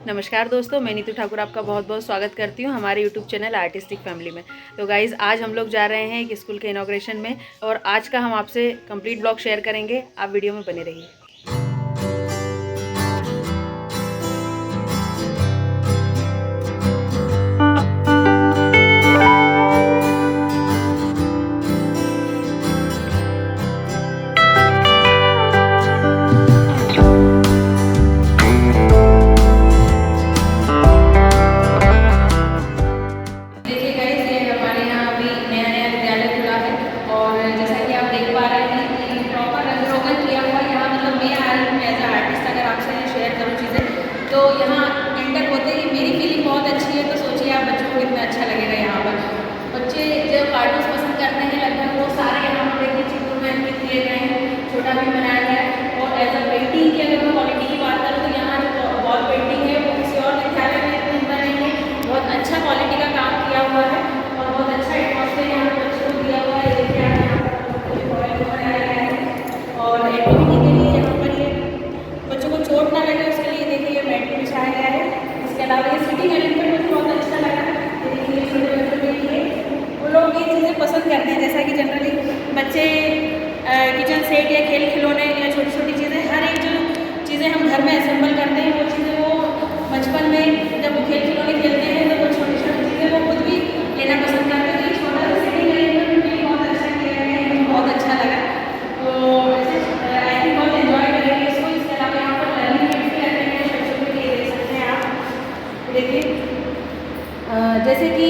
नमस्कार दोस्तों, मैं नीतू ठाकुर आपका बहुत बहुत स्वागत करती हूँ हमारे यूट्यूब चैनल आर्टिस्टिक फैमिली में। तो गाइज़, आज हम लोग जा रहे हैं एक स्कूल के इनॉग्रेशन में और आज का हम आपसे कंप्लीट ब्लॉग शेयर करेंगे। आप वीडियो में बने रहिए। तो यहाँ एंटर होते ही मेरी फीलिंग बहुत अच्छी है। तो सोचिए आप बच्चों को कितना अच्छा लगेगा। यहाँ पर बच्चे जब कार्टून्स पसंद करते हैं लगभग वो सारे यहाँ पर देखिए चित्र में अंकित किए गए हैं, छोटा भी बनाया गया है। और एज अ पेंटिंग की अगर मैं क्वालिटी की बात करूँ तो यहाँ जो वॉल पेंटिंग है वो किसी और विद्यालय में इतनी उम्दा नहीं है। बहुत अच्छा क्वालिटी का काम किया हुआ है और बहुत अच्छा एटमॉस्फेयर यहाँ पर बच्चों को दिया हुआ है। देखिए आप यहाँ पर बनाया गया है और एक्टिविटी के लिए यहाँ पर ये बच्चों को चोट ना लगे उसके लिए देखिए ये मैट बिछाया गया है। इसके अलावा ये सिटिंग एलिमेंट मुझे बहुत अच्छा लगा। देखिए छोटे बच्चों के लिए वो लोग ये चीज़ें पसंद करते हैं, जैसा कि जनरली बच्चे किचन सेट या खेल खिलौने या छोटी छोटी चीज़ें, हर एक जो चीज़ें हम घर में असेंबल करते हैं वो चीज़ें वो बचपन में जब वो खेल खिलौने खेलते हैं तो वो छोटी छोटी चीज़ें वो खुद भी लेना पसंद करते हैं। तो ये छोटा सा सिटिंग एलिमेंट भी बहुत अच्छा किया गया है, मुझे बहुत अच्छा लगा। तो आई थिंक बहुत एंजॉय करेंगे इसको। इसके अलावा यहाँ पर लर्निंग किट्स भी रहते हैं बच्चों के लिए, देख सकते हैं आप। देखिए जैसे कि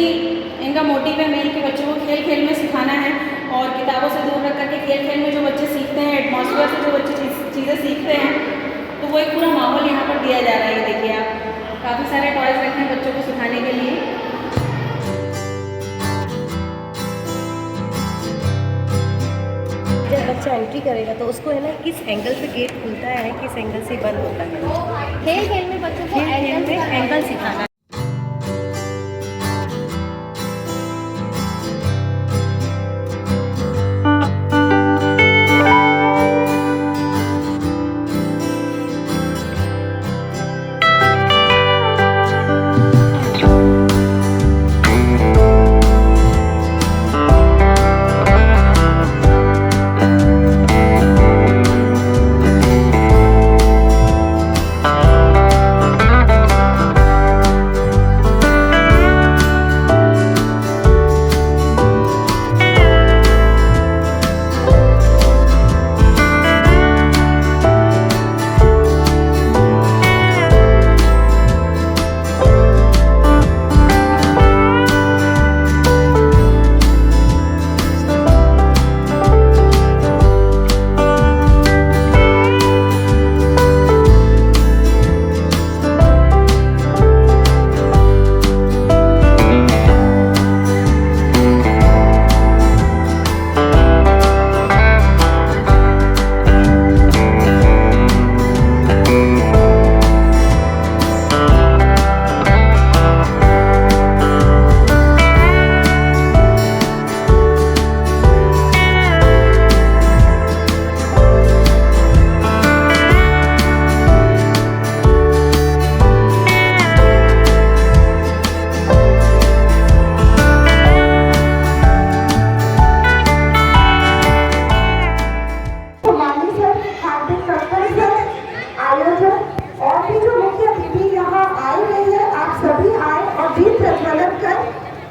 इनका मोटिव है मेन कि बच्चों को खेल खेल में सिखाना है और किताबों से दूर रख करके खेल खेल में जो बच्चे सीखते हैं, एटमॉस्फेयर से जो बच्चे चीज़ें सीखते हैं, तो वो एक पूरा माहौल यहाँ पर दिया जा रहा है। ये देखिए आप, काफ़ी सारे टॉयज़ रखे हैं बच्चों को सिखाने के लिए। जब बच्चा एंट्री करेगा तो उसको है ना किस एंगल से गेट खुलता है, किस एंगल से बंद होता है। खेल खेल में बच्चों को एंगल सिखाना है।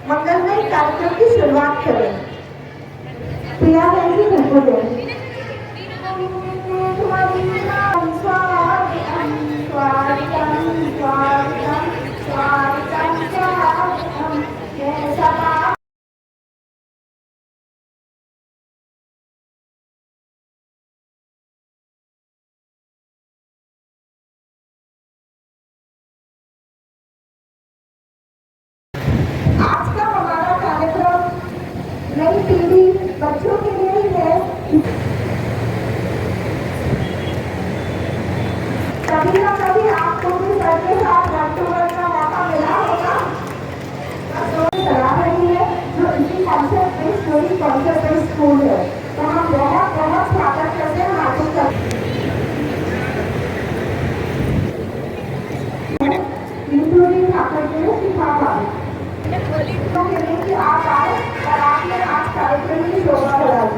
मंगलमय कार्यक्रम की शुरुआत करें। प्रिया बहन जी बिल्कुल आज का हमारा कार्यक्रम नई पीढ़ी बच्चों के लिए ही है। कभी ना कभी आपको भी सर के साथ वर्चुअल का मौका मिला होगा। स्टोरी चला रही है जो इसी कॉन्सेप्ट में स्टोरी कॉन्सेप्ट में स्कूल है। तो हम बहुत बहुत स्वागत करते हैं, हार्दिक करने के लिए सिखा पाए। तो कहने कि आप आए और आपने आज कार्यक्रम की शोभा बढ़ाई।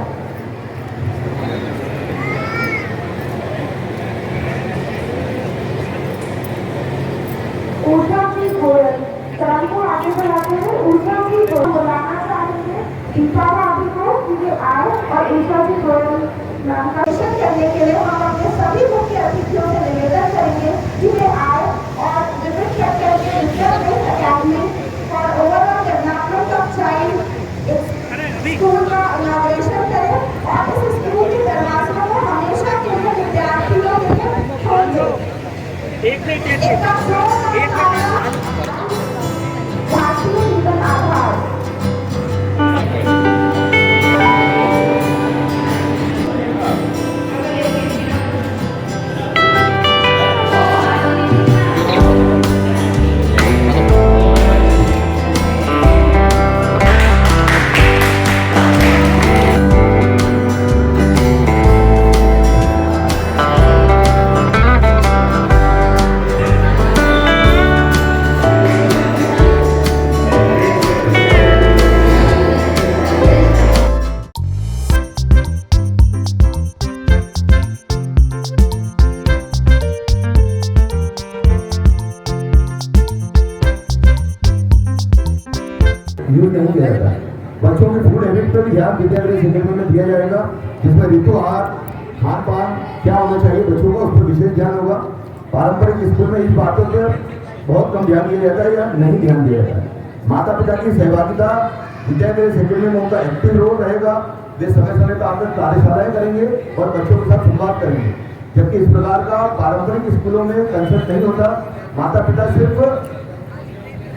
ऊर्जा की गोयल तरंग को आगे बढ़ाते हुए ऊर्जा की गोयल बुलाना चाहेंगे दीपा भाभी को कि वे आए और ऊर्जा की गोयल नाम का दर्शन करने के लिए हम अपने सभी मुख्य अतिथियों से निवेदन करेंगे कि वे आए और विभिन्न सेक्टर के विद्यालय अकेडमी और overall development of child school का इनॉग्रेशन करें और इस स्कूल के दरवाजों को हमेशा के लिए विद्यार्थियों के लिए खोल दें। भारतीय जीवन आधार यूज नहीं किया जाता। बच्चों के फूड हैबिट पर भी ध्यान विद्यालय शिक्षा में दिया जाएगा, जिसमें ऋतु आहार, खान पान क्या होना चाहिए बच्चों का, उस पर विशेष ध्यान होगा। पारंपरिक स्कूल में इस बातों पर बहुत कम ध्यान दिया जाता है या नहीं ध्यान दिया जाता है। माता पिता की सहभागिता विद्यालय शिक्षा में उनका एक्टिव रोल रहेगा। वे समय समय पर आकर कार्यशालाएं करेंगे और बच्चों के साथ संवाद करेंगे, जबकि इस प्रकार का पारंपरिक स्कूलों में कंसेप्ट नहीं होता। माता पिता सिर्फ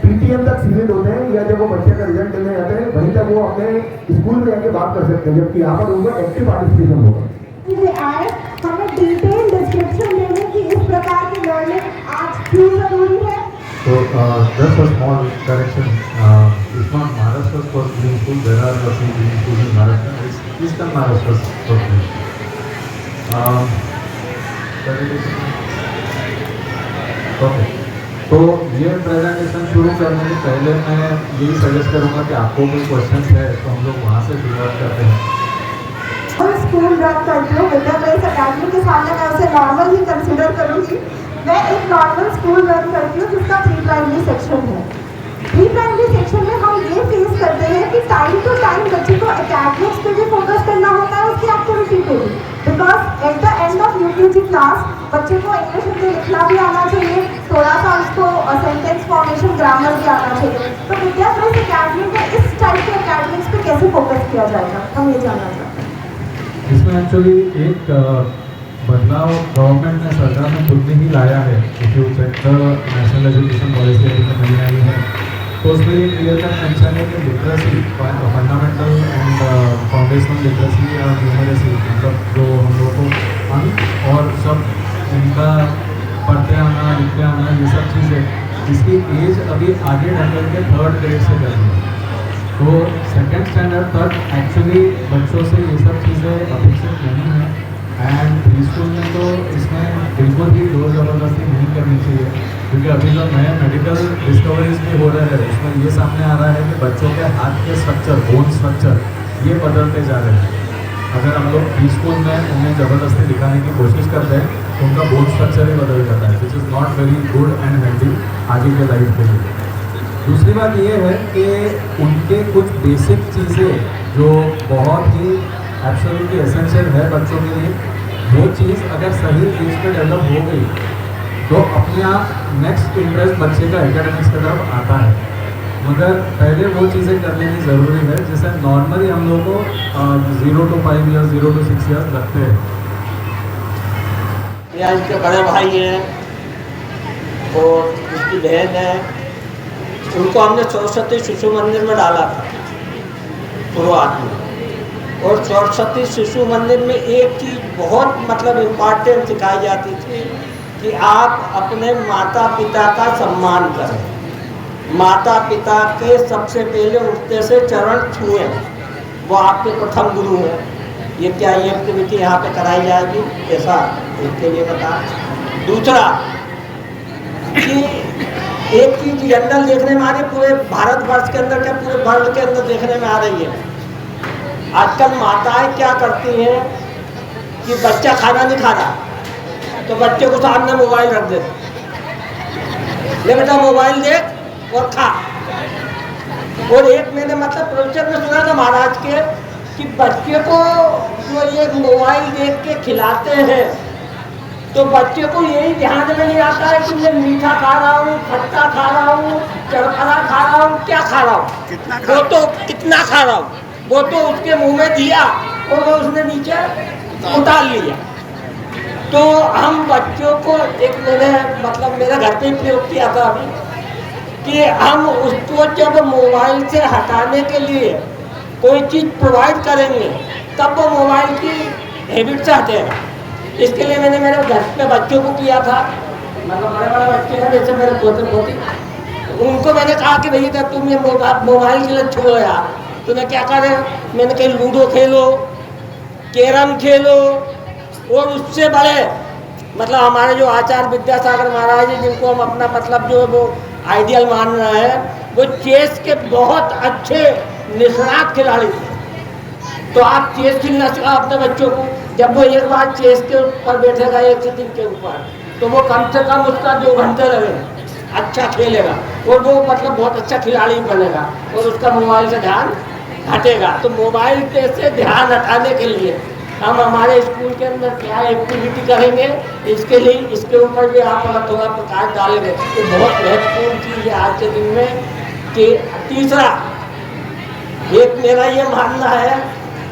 पीटीएम तक सीमित होते हैं या जब वो बच्चे का रिजल्ट लेने जाते हैं वहीं तक वो अपने स्कूल में आके बात कर सकते हैं, जबकि यहाँ पर उनका एक्टिव पार्टिसिपेशन होगा। आए हमें डिटेल डिस्क्रिप्शन देने की इस प्रकार की लर्निंग आज क्यों जरूरी है। So just a small correction. It's not Maharashtra's first green school. There are a few green schools in Maharashtra. It's Eastern Maharashtra's first green school. Okay. तो ये प्रेजेंटेशन शुरू करने से पहले मैं यही सजेस्ट करूँगा कि आपको कोई क्वेश्चन है तो हम लोग वहाँ से शुरुआत करते हैं। और स्कूल रन करती हूँ विद्यालय अकेडमी के सामने, मैं उसे नॉर्मल ही कंसिडर करूँगी। मैं एक नॉर्मल स्कूल रन करती हूँ जिसका प्री प्राइमरी सेक्शन है। प्री प्राइमरी सेक्शन में हम ये फेस करते हैं कि टाइम टू टाइम बच्चे को एकेडमिक्स पे भी फोकस करना होता है, उसकी एक्टिविटी पे भी, because at the end of UKG class बच्चे को इंग्लिश में लिखना भी आना चाहिए, थोड़ा सा उसको सेंटेंस फॉर्मेशन ग्रामर भी आना चाहिए। तो विद्यालय अकेडमी में इस टाइप के एकेडमिक्स पे कैसे फोकस किया जाएगा, हम ये जानना चाहते हैं। इसमें एक्चुअली एक बदलाव गवर्नमेंट ने, सरकार ने खुद ने ही लाया है। If you check the national education policy अभी नई आई है तो उसमें ये क्लियर कट मेंशन है कि literacy, fundamental and foundational literacy या न्यूमरेसी, मतलब जो हम लोग को अंक और सब इनका पढ़ते आना, लिखते आना, ये सब चीज़ें इसकी एज अभी आगे ढंगल के 3rd ग्रेड से करनी है। तो 2nd स्टैंडर्ड तक एक्चुअली बच्चों से ये सब चीज़ें अपेक्षित नहीं है। एंड प्री स्कूल में तो इसमें बिल्कुल भी जोर ज़बरदस्ती नहीं करनी चाहिए, क्योंकि अभी जो नए मेडिकल डिस्कवरीज भी हो रहे हैं उसमें ये सामने आ रहा है कि बच्चों के हाथ के स्ट्रक्चर, बोन स्ट्रक्चर ये बदलते जा रहे हैं। अगर हम लोग प्री स्कूल में उन्हें ज़बरदस्ती दिखाने की कोशिश करते हैं तो उनका बोन स्ट्रक्चर ही बदल जाता है, which is not very good and healthy आगे के लाइफ के लिए। दूसरी बात ये है कि उनके कुछ बेसिक चीज़ें जो बहुत ही एब्सोल्युटली एसेंशियल है बच्चों के लिए, वो चीज़ अगर सही एज पे डेवलप हो गई तो अपने आप नेक्स्ट इंटरेस्ट बच्चे का एकेडमिक्स की तरफ आता है। मगर पहले वो चीज़ें कर लेनी ज़रूरी है जैसे नॉर्मली हम लोग को 0 to 5 years, 0 to 6 years लगते हैं। यहाँ इसके बड़े भाई हैं और उसकी बहन है, उनको हमने सरस्वती शिशु मंदिर में डाला था शुरुआत में। और सरस्वती शिशु मंदिर में एक चीज़ बहुत मतलब इम्पॉर्टेंट सिखाई जाती थी कि आप अपने माता पिता का सम्मान करें, माता पिता के सबसे पहले उठते से चरण छुएं, वो आपके प्रथम गुरु हैं। ये क्या ये एक्टिविटी यहाँ पे कराई जाएगी, ऐसा इसके लिए बता। दूसरा कि एक चीज जनरल देखने में आ रही है, पूरे भारतवर्ष के अंदर क्या पूरे वर्ल्ड के अंदर देखने में आ रही है। आजकल माताएं क्या करती हैं कि बच्चा खाना नहीं खा रहा तो बच्चे को सामने मोबाइल रख देते, ले बेटा मोबाइल देख और खा। और एक मैंने मतलब प्रवचन में सुना था महाराज के कि बच्चे को जो ये मोबाइल देख के खिलाते हैं तो बच्चे को यही ध्यान में नहीं आता है कि मैं मीठा खा रहा हूँ, खट्टा खा रहा हूँ, चरखरा खा रहा हूँ, क्या खा रहा हूँ, वो तो कितना खा रहा हूँ, वो तो उसके मुंह में दिया और वो उसने नीचे उतार लिया। तो हम बच्चों को एक मैंने मतलब मेरे घर पे प्रयोग किया था अभी कि हम उसको जब मोबाइल से हटाने के लिए कोई चीज़ प्रोवाइड करेंगे तब वो मोबाइल की हैबिट से हटेगा। इसके लिए मैंने मेरे घर पे बच्चों को किया था, मतलब बड़े बड़े बच्चे हैं जैसे मेरे पोते पोती, उनको मैंने कहा कि भैया जब तुम ये मोबाइल के लिए छोड़ो यार, तुम्हें क्या करें, मैंने कहीं लूडो खेलो, कैरम खेलो। और उससे बड़े मतलब हमारे जो आचार्य विद्यासागर महाराज जी जिनको हम अपना मतलब जो वो आइडियल मान रहे हैं, वो चेस के बहुत अच्छे निष्णात खिलाड़ी थे। तो आप चेस खेलना सिखाओ अपने बच्चों को, जब वो एक बार चेस के ऊपर बैठेगा एक सीटिंग के ऊपर तो वो कम से कम उसका 2 घंटे लगेगा, अच्छा खेलेगा और वो मतलब बहुत अच्छा खिलाड़ी बनेगा और उसका मोबाइल से ध्यान हटेगा। तो मोबाइल से ध्यान हटाने के लिए हम हमारे स्कूल के अंदर क्या एक्टिविटी करेंगे, इसके लिए इसके ऊपर भी आप अगर थोड़ा प्रकाश डालेंगे तो बहुत महत्वपूर्ण चीज़ है आज के दिन में। कि तीसरा एक मेरा ये मानना है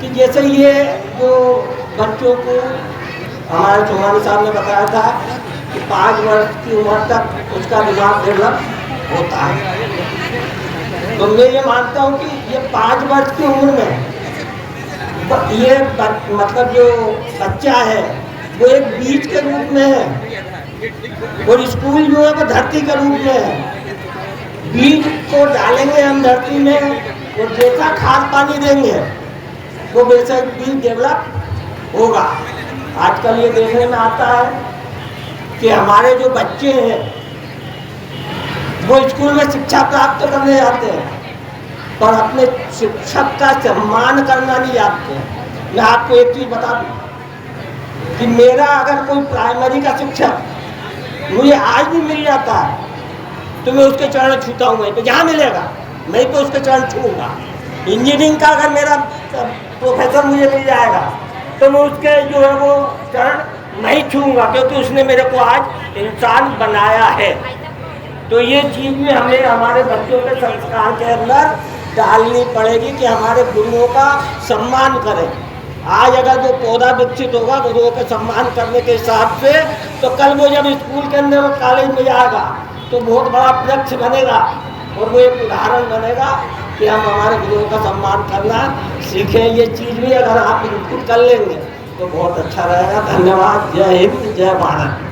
कि जैसे ये जो बच्चों को हमारे चौहानी साहब ने बताया था कि 5 वर्ष की उम्र तक उसका दिमाग डेवलप होता है, तो मैं ये मानता हूँ कि ये 5 वर्ष की उम्र में ये मतलब जो बच्चा है वो एक बीज के रूप में है और स्कूल जो है वो धरती के रूप में है। बीज को डालेंगे हम धरती में और जैसा खाद पानी देंगे वो वैसा बीज डेवलप होगा। आजकल ये देखने में आता है कि हमारे जो बच्चे हैं वो स्कूल में शिक्षा प्राप्त करने जाते हैं पर अपने शिक्षक का सम्मान करना नहीं जानते। मैं आपको एक चीज़ बता दूं कि मेरा अगर कोई प्राइमरी का शिक्षक मुझे आज भी मिल जाता है तो मैं उसके चरण छूता हूँ, वहीं पे जहाँ मिलेगा मैं तो उसके चरण छूँगा। इंजीनियरिंग का अगर मेरा प्रोफेसर मुझे मिल जाएगा तो मैं उसके जो है वो चरण नहीं छूँगा क्योंकि उसने मेरे को आज इंसान बनाया है। तो ये चीज़ भी हमें हमारे बच्चों के संस्कार के अंदर डालनी पड़ेगी कि हमारे गुरुओं का सम्मान करें। आज अगर वो पौधा विकसित होगा गुरुओं का सम्मान करने के हिसाब से तो कल वो जब स्कूल के अंदर और कॉलेज में जाएगा तो बहुत बड़ा वृक्ष बनेगा और वो एक उदाहरण बनेगा कि हम हमारे गुरुओं का सम्मान करना सीखें। ये चीज़ भी अगर आप इनपुट कर लेंगे तो बहुत अच्छा रहेगा। धन्यवाद। जय हिंद, जय भारत।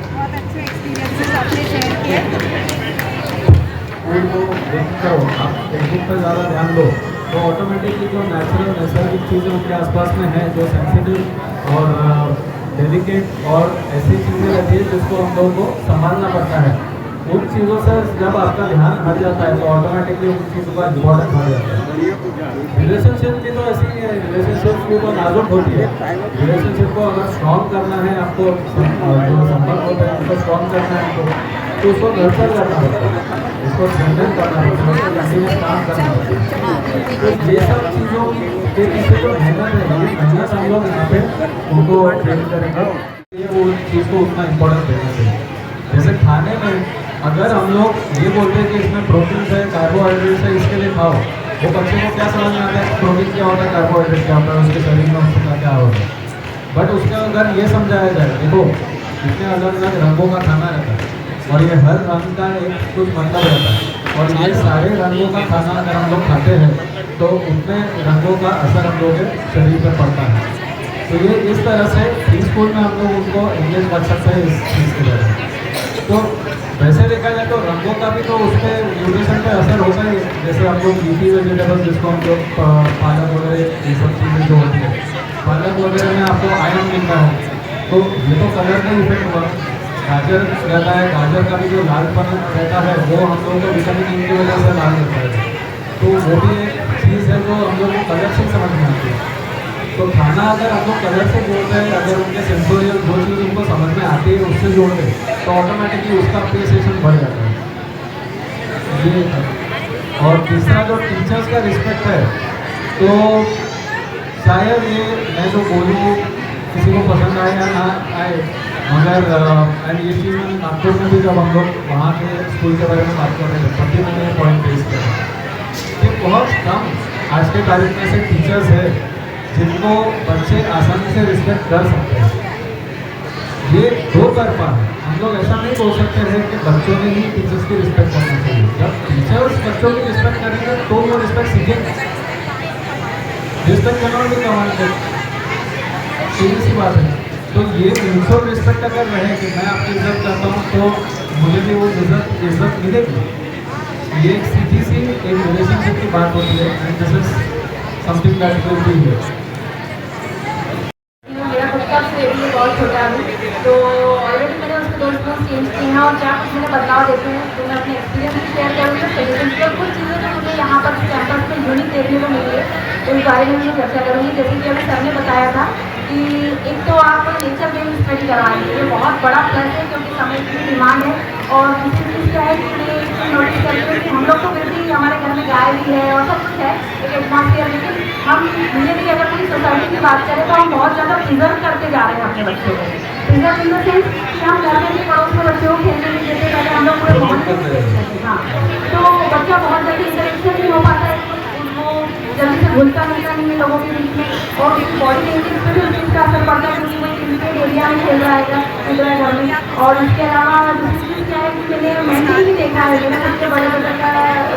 को देखो आप टेक्निक पर ज़्यादा ध्यान दो तो ऑटोमेटिकली जो नैसर्गिक चीज़ें उनके आसपास में है जो सेंसिटिव और डेलिकेट और ऐसी चीज़ें रहती है जिसको हम लोगों को संभालना पड़ता है, उन चीज़ों से जब आपका ध्यान हट जाता है तो ऑटोमेटिकली उन चीज़ों का इम्पोर्टेंस हट जाता है। रिलेशनशिप की तो ऐसी ही है, रिलेशनशिप की तो नाजुक होती है। रिलेशनशिप को अगर स्ट्रॉन्ग करना है आपको, जो संपर्क होता है उसको स्ट्रॉन्ग करना है तो उसको नर्चर करना होता है, उसको स्ट्रेंथन करना होता है, उसको कंटिन्यूस काम करना होता है। तो ये सब चीज़ों के पीछे जो मेहनत है ये मेहनत हम लोग यहाँ पे उनको ट्रेन करेंगे, ये वो चीज़ को उतना इम्पोर्टेंस देना चाहिए। जैसे खाने में अगर हम लोग ये बोलते हैं कि इसमें प्रोटीन है, कार्बोहाइड्रेट है, इसके लिए खाओ, वो बच्चे को क्या समझ में आता है प्रोटीन क्या होता है, कार्बोहाइड्रेट क्या होता है, उसके शरीर में उसका क्या होता है। बट उसके अगर ये समझाया जाए देखो इसमें अलग अलग रंगों का खाना रहता है और ये हर रंग का एक कुछ मतलब रहता है और ये सारे रंगों का खाना अगर हम लोग खाते हैं तो उतने रंगों का असर हम लोग के शरीर पर पड़ता है। तो ये इस तरह से प्री स्कूल में हम लोग उनको इंग्लिश कर सकते हैं इस चीज़ के द्वारा। तो वैसे देखा जाए तो रंगों का भी तो उस पर न्यूट्रिशन पे असर होता ही है। जैसे हम लोग लीफी वेजिटेबल्स जिसको हम लोग पालक वगैरह ये सब चीज़ें जो होती है, पालक वगैरह में आपको आयरन मिलता है तो ये तो कलर का इफेक्ट हुआ गाजर रहता है, गाजर का भी जो लालपन रहता है वो हम लोगों को विटामिन ई की वजह से लाल रहता है। तो वो भी एक चीज़ है जो हम लोग को कलर से समझ में आती है। तो खाना अगर हम लोग कलर से जोड़ रहे हैं, अगर उनके सेंसोरियल जो चीज़ उनको समझ में आती है उससे जोड़ रहे हैं तो ऑटोमेटिकली उसका अप्रिसिएशन बढ़ जाता है। ये था। और तीसरा जो टीचर्स का रिस्पेक्ट है, तो शायद ये मैं जो बोलूँ किसी को पसंद आए या ना आए, मगर एंड ये चीज़ मैंने नागपुर में भी जब हम लोग वहाँ के स्कूल के बारे में बात कर रहे थे तब भी मैंने ये पॉइंट फेस किया कि बहुत कम आज के तारीख में से टीचर्स है जिनको बच्चे आसानी से रिस्पेक्ट कर सकते हैं। ये दो तरफा है। हम लोग ऐसा नहीं बोल सकते हैं कि बच्चों ने ही टीचर्स की रिस्पेक्ट करना चाहिए। जब टीचर्स बच्चों की रिस्पेक्ट करेंगे तो वो रिस्पेक्ट सीखेंगे। रिस्पेक्ट करना भी कमांड है, सीधी सी बात है। तो ये म्यूचुअल रिस्पेक्ट अगर रहे कि मैं आपकी इज्जत करता हूँ तो मुझे भी वो इज्जत मिलेगी। ये एक सीधी सी एक रिलेशनशिप की बात होती है and this is something that will be here. मेरा खुद का बेबी बहुत छोटा है, तो ऑलरेडी मैंने उसके दोस्त को चेंज किए हैं और क्या कुछ मैंने बदलाव देखे हैं तो मैं अपने एक्सपीरियंस भी शेयर करूँगी। सजेशन और कुछ चीज़ें जो मुझे यहाँ पर कैंपस में यूनिक देखने को मिली है तो इस बारे में मैं चर्चा करूँगी। जैसे कि अभी सर ने बताया था कि एक तो आप नेचर बेस्ड स्टडी करवाएंगे, ये बहुत बड़ा प्लस है क्योंकि समय की डिमांड है। और दूसरी चीज़ क्या है कि मैं नोटिस करती हूँ कि हम लोग तो फिर भी हमारे घर में गाय भी है और सब कुछ है एक एटमॉस्फेयर, लेकिन हम धीरे धीरे अगर पूरी सोसाइटी की बात करें तो हम बहुत ज़्यादा प्रिजर्व करते जा रहे हैं अपने बच्चों को। प्रिजर्व इन द सेंस कि हम घर में भी पड़ोस में बच्चों को खेलने नहीं देते, पहले हम लोग पूरे बहुत हाँ, तो बच्चा बहुत जल्दी इंटरेक्शन नहीं हो पाता है, वो जल्दी से घुलता मिलता नहीं है लोगों के बीच में और उसकी बॉडी लैंग्वेज पर भी उस चीज़ का असर पड़ता है क्योंकि वो क्रिकेट एरिया में खेल रहा है घर में। और इसके अलावा दूसरी चीज़ क्या है कि मैंने मेंटली भी देखा है, मैंने सबसे बड़े बच्चे का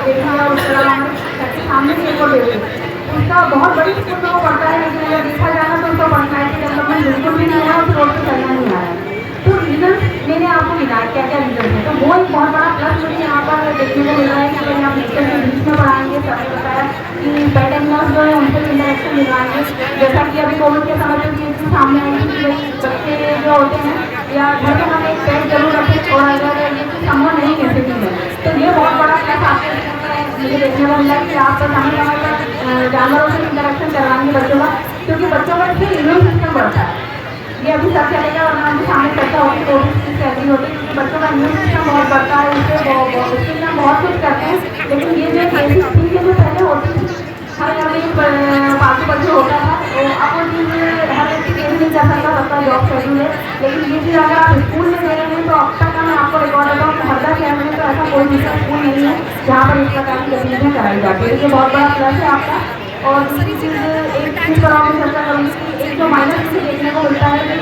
देखा है और उसके अलावा हमारे सामने से एक और देखा उसका बहुत बड़ी स्कूल में वो पढ़ता है, लेकिन अगर देखा जाना तो उसका पर्सनैलिटी डेवलपमेंट बिल्कुल भी नहीं है और रोड पर चलना नहीं आ रहा है। तो रीज़न मैंने आपको गिनाया क्या क्या रीज़न है, तो वो एक बहुत बड़ा प्लस मुझे यहाँ पर देखने को मिल रहा है कि अगर आप नेचर के बीच में पढ़ाएंगे। सबने बताया कि पेट एनिमल्स जो है उनसे इंटरेक्शन दिलाएंगे, जैसा कि अभी कोविड के समय पर ये चीज़ सामने आई थी कि भाई बच्चे जो होते हैं या घर में हम एक पेट जरूर रखें और अगर ये चीज़ संभव नहीं कह सकती है तो ये बहुत बड़ा प्लस आपके मुझे देखने को मिला कि आप समय समय पर जानवरों से इंटरेक्शन करवाएंगे बच्चों का, क्योंकि बच्चों का इससे इम्यून सिस्टम बढ़ता है। ये अभी सब चलेगा और हमारे सामने चर्चा होगी तो भी चीज़ कहती होती है क्योंकि बच्चों का इम्यून सिस्टम बहुत बढ़ता है, उसके लिए हम बहुत कुछ करते हैं। लेकिन ये जो बेसिक चीज़ें जो पहले होती थी हर घर में पालतू बच्चे होता था तो अब वो चीज़ हर व्यक्ति ये नहीं कर सकता, सबका जॉब शेड्यूल है। लेकिन ये चीज़ अगर आप स्कूल में दे रहे हैं तो अब तक मैं आपको रिकॉर्ड देता हूँ कि हरदा शहर में तो ऐसा कोई दूसरा स्कूल नहीं है जहाँ पर इस प्रकार की गतिविधियाँ कराई जाती है। ये बहुत बड़ा प्लस है आपका। और दूसरी चीज़ एक चीज़ पर और मैं चर्चा करूँगी कि एक जो माइनस चीज़ देखने को मिलता है कि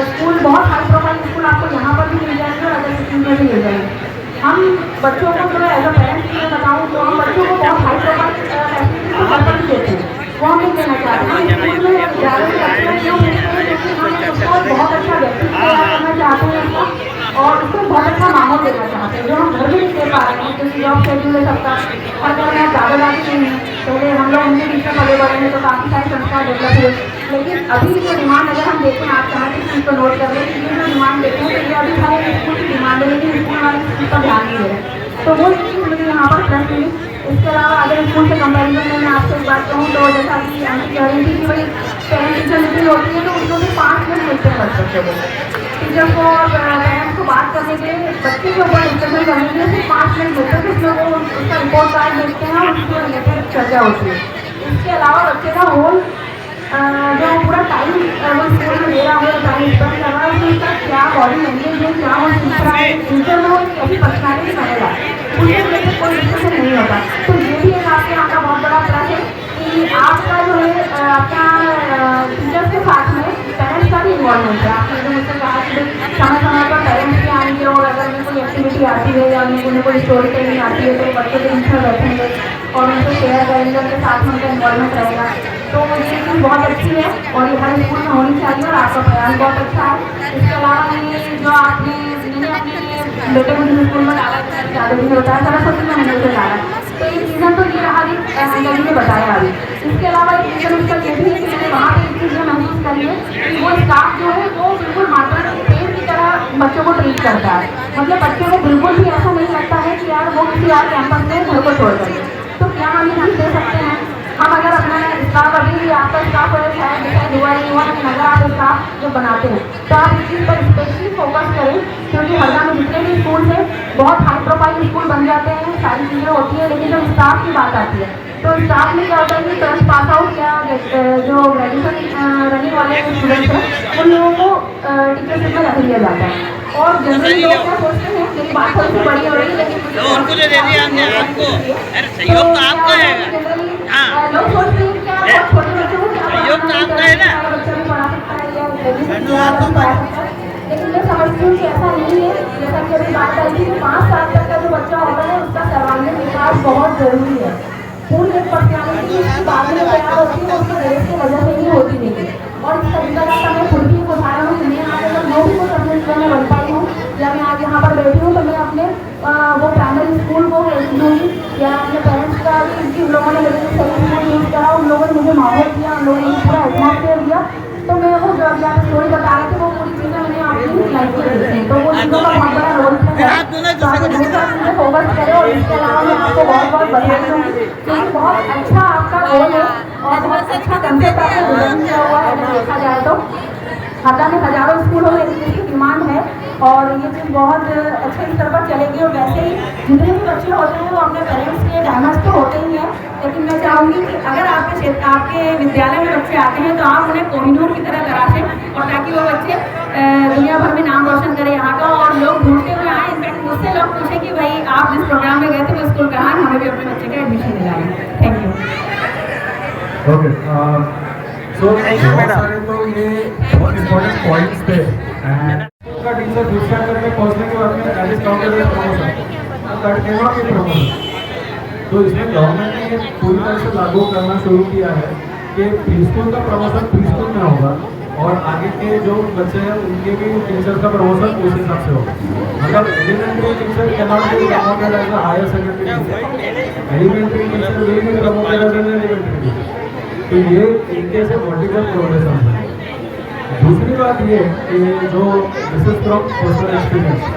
स्कूल बहुत हाई प्रोफाइल स्कूल आपको यहाँ पर भी मिल जाएंगे और अदर स्कूल में भी मिल जाएंगे। हम बच्चों को थोड़ा एज अ पेरेंट्स में बताऊँ तो हम बच्चों को बहुत हाई प्रोफाइल फैसिलिटी तो घर पर भी देते हैं, वो हम नहीं देना चाहते। हम स्कूल में ज़्यादा से अच्छा क्यों भेजते हैं क्योंकि हम उसको बहुत अच्छा व्यक्तित्व तैयार करना चाहते हैं उसका और उसको बहुत अच्छा माहौल देना चाहते हैं जो हम घर में नहीं दे पा रहे हैं क्योंकि जॉब शेड्यूल है सबका। और अगर मैं दादा दादी नहीं हूँ पहले हम लोग उनके बीच में पले बढ़े हैं तो काफ़ी सारे संस्कार डेवलप हुए, लेकिन अभी जो डिमांड अगर हम देखें आप चाहते हैं इसको नोट कर लें कि ये जो डिमांड देते हैं तो ये अभी हमारे स्कूल की डिमांड है लेकिन स्कूल वाले स्कूल पर ध्यान नहीं दे रहे, तो वो एक चीज़ मुझे यहाँ पर प्लस मिली। इसके अलावा अगर स्कूल से कंपेरिजन में मैं आपसे एक बात कहूँ तो जैसा कि आंटी कह रही थी कि भाई पेरेंट टीचर मीटिंग होती है तो उसमें भी 5 मिनट मिलते हैं बच्चों को, टीचर को और पेरेंट्स को बात करने के लिए बच्चे के ऊपर डिस्कशन करने के लिए सिर्फ 5 मिनट मिलते हैं, उसमें वो उसका रिपोर्ट कार्ड देखते हैं और उसको रिलेटेड चर्चा होती है। इसके अलावा बच्चे का होल जो पूरा टाइम वो स्कूल में दे रहा है टाइम स्पेंड कर रहा है उसमें उसका क्या बॉडी लैंग्वेज है, क्या वो सीख रहा है, फ्यूचर में वो ऐसी पर्सनैलिटी बनेगा उसके रिलेटेड कोई डिस्कशन नहीं होता। तो ये भी एक आपके यहाँ का बहुत बड़ा प्लस है कि आपका जो है आपका टीचर्स के साथ में पेरेंट्स का भी इन्वॉल्वमेंट है। आपने जो मुझसे कहा कि समय समय पर पेरेंट्स भी आएंगे और अगर उन्हें कोई एक्टिविटी आती है या उन्हें कोई स्टोरी टेलिंग आती है तो बच्चों के बीच में बैठेंगे और उनसे शेयर करेंगे, उनके साथ में उनका इन्वॉल्वमेंट रहेगा। तो ये चीज़ बहुत अच्छी है और ये हर स्कूल में होनी चाहिए और आपका प्रयास बहुत अच्छा है। इसके अलावा मैंने जो आपने अपने बेटे को जिस स्कूल में डाला ज़्यादा भी बताया सरस्वती में हमने उसे डाला तो एक रीज़न तो ये रहा जी ने बताया अभी। इसके अलावा एक रीज़न उसका ये भी है कि मैंने वहाँ पर एक चीज़ महसूस करी है कि वो स्टाफ जो है वो बिल्कुल मात्रा पेड़ की तरह बच्चों को ट्रीट करता है। मतलब बच्चों को बिल्कुल भी ऐसा नहीं लगता है कि यार वो किसी और कैंपस में घर को छोड़ देंगे। तो क्या हम ये दे सकते हैं? हम अगर अपना स्टाफ, अभी भी आपका स्टाफ है हुआ नहीं हुआ, लेकिन अगर आप स्टाफ जो बनाते हैं तो आप इस चीज़ पर स्पेशली फोकस करें, क्योंकि हरदा में जितने भी स्कूल से बहुत हाई प्रोफाइल स्कूल बन जाते हैं, सारी चीज़ें होती हैं, लेकिन जब स्टाफ की बात आती है तो स्टाफ में क्या होता है कि ट्वेल्थ पास आउट या जो ग्रेजुएशन रनिंग वाले स्टूडेंट्स हैं उन लोगों को टीचरशिप में रख लिया जाता है। और जनरली लोग क्या सोचते हैं, मेरी बात थोड़ी सी बड़ी हो रही है लेकिन उनको जो दे दिया हमने आपको, अरे सहयोग तो आपका है। हाँ, लोग सोचते हैं कि यार छोटे बच्चों को क्या सहयोग तो आपका है ना। बच्चा भी पढ़ा सकता है या पढ़ा सकता है, लेकिन मैं समझती हूँ कि ऐसा नहीं है। जैसा कि अभी बात आई थी कि 5 साल तक का जो बच्चा होता है उसका सर्वांगीण विकास बहुत जरूरी है। पूरी एक पर्सनालिटी उसकी बाद में तैयार होती है, उसके रेस की वजह से ही होती नहीं है। और इस तरीका का मैं खुद भी उदाहरण हूँ। मैं आज अगर मैं भी कुछ अपने स्कूल में बन पाई हूँ या मैं आज यहाँ पर बैठी हूँ तो मैं अपने वो प्राइमरी स्कूल को दूँगी या अपने पेरेंट्स का भी, उन लोगों ने मेरे लिए सही स्कूल यूज़ करा, उन लोगों ने मुझे माहौल दिया, उन लोगों ने मुझे पूरा एटमॉस्फेयर दिया। तो मैं वो जो अभी आप स्टोरी बता रहे थे वो पूरी चीज़ें मैंने अपनी लाइफ में देखी, तो वो चीज़ों का बहुत बड़ा रोल प्ले है। तो आप दूसरा चीज़ें फोकस करें। और इसके अलावा मैं आपको बहुत बहुत बधाई दूँगी, क्योंकि बहुत अच्छा आपका गोल है और बहुत अच्छा कंसेप्ट आपने डिजाइन किया हुआ है। अगर देखा जाए तो हरदा में हजारों स्कूलों में इसकी डिमांड है और ये चीज़ बहुत अच्छे स्तर पर चलेगी। और वैसे ही जितने भी बच्चे होते हैं वो अपने पेरेंट्स के डायमंड्स तो होते ही हैं, लेकिन मैं चाहूँगी कि अगर आपके विद्यालय में बच्चे आते हैं तो आप उन्हें कोहिनूर की तरह तराशें, और ताकि वो बच्चे दुनिया भर में नाम रोशन करें यहाँ का और लोग ढूंढते हुए आए। इनफैक्ट मुझसे लोग पूछे कि भाई आप जिस प्रोग्राम में गए थे वो स्कूल कहाँ, हमें भी अपने बच्चे का एडमिशन दिलाएं। Thank you. ओके, सो बहुत सारे तो ये बहुत इम्पोर्टेंट पॉइंट्स थे। का टीचर दूसरा स्तर में पहुंचने के बाद में that is counted promotion, that can not B promotion. तो इसमें गवर्नमेंट ने ये पूरी तरह से लागू करना शुरू किया है कि प्री स्कूल का प्रमोशन प्री स्कूल में होगा और आगे के जो बच्चे हैं उनके भी टीचर का प्रमोशन उस हिसाब से होगा। मतलब elementary teacher can not be promoted as a higher secondary teacher, elementary teacher will be promoted as an elementary teacher. तो ये इनके से वर्टिकल प्रोग्रेशन है। दूसरी बात ये कि जो this is from personal experience,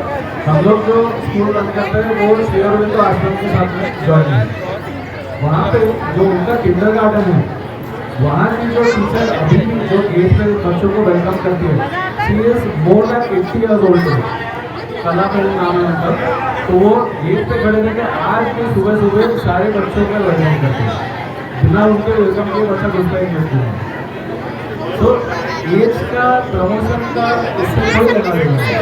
हम लोग जो स्कूल रन करते हैं वो शेयर विंडो आश्रम के साथ में ज्वाइन है। वहाँ पे जो उनका किंडरगार्टन है वहाँ की जो टीचर अभी भी जो गेट पे बच्चों को वेलकम करती है, she is more than 80 years old, कला पहले नाम है उनका। तो वो गेट पे खड़े रहकर आज भी सुबह सुबह सारे बच्चों का वेलकम करते हैं, बिना उनके वेलकम के बच्चा घुसता ही नहीं है। तो एज का प्रमोशन का इससे कोई लेना देना नहीं।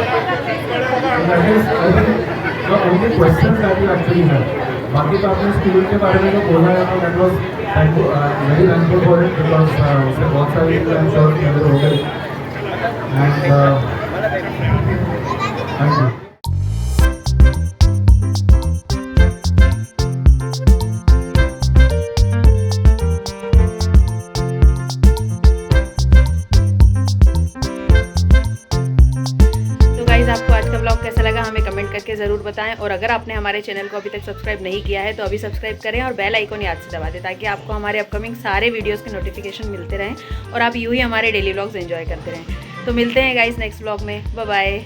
क्वेश्चन एक्चुअली है। बाकी तो आपने स्कूल के बारे में जो बोला है तो that was very thankful for it, because उससे बहुत सारी चीज़ें श्योर क्लियर हो गई। And thank you. आपको आज का ब्लॉग कैसा लगा हमें कमेंट करके ज़रूर बताएं, और अगर आपने हमारे चैनल को अभी तक सब्सक्राइब नहीं किया है तो अभी सब्सक्राइब करें और बेल आइकन याद से दबा दें, ताकि आपको हमारे अपकमिंग सारे वीडियोस के नोटिफिकेशन मिलते रहें और आप यूँ ही हमारे डेली ब्लॉग्स एंजॉय करते रहें। तो मिलते हैं गाइस नेक्स्ट ब्लॉग में, बाय बाय।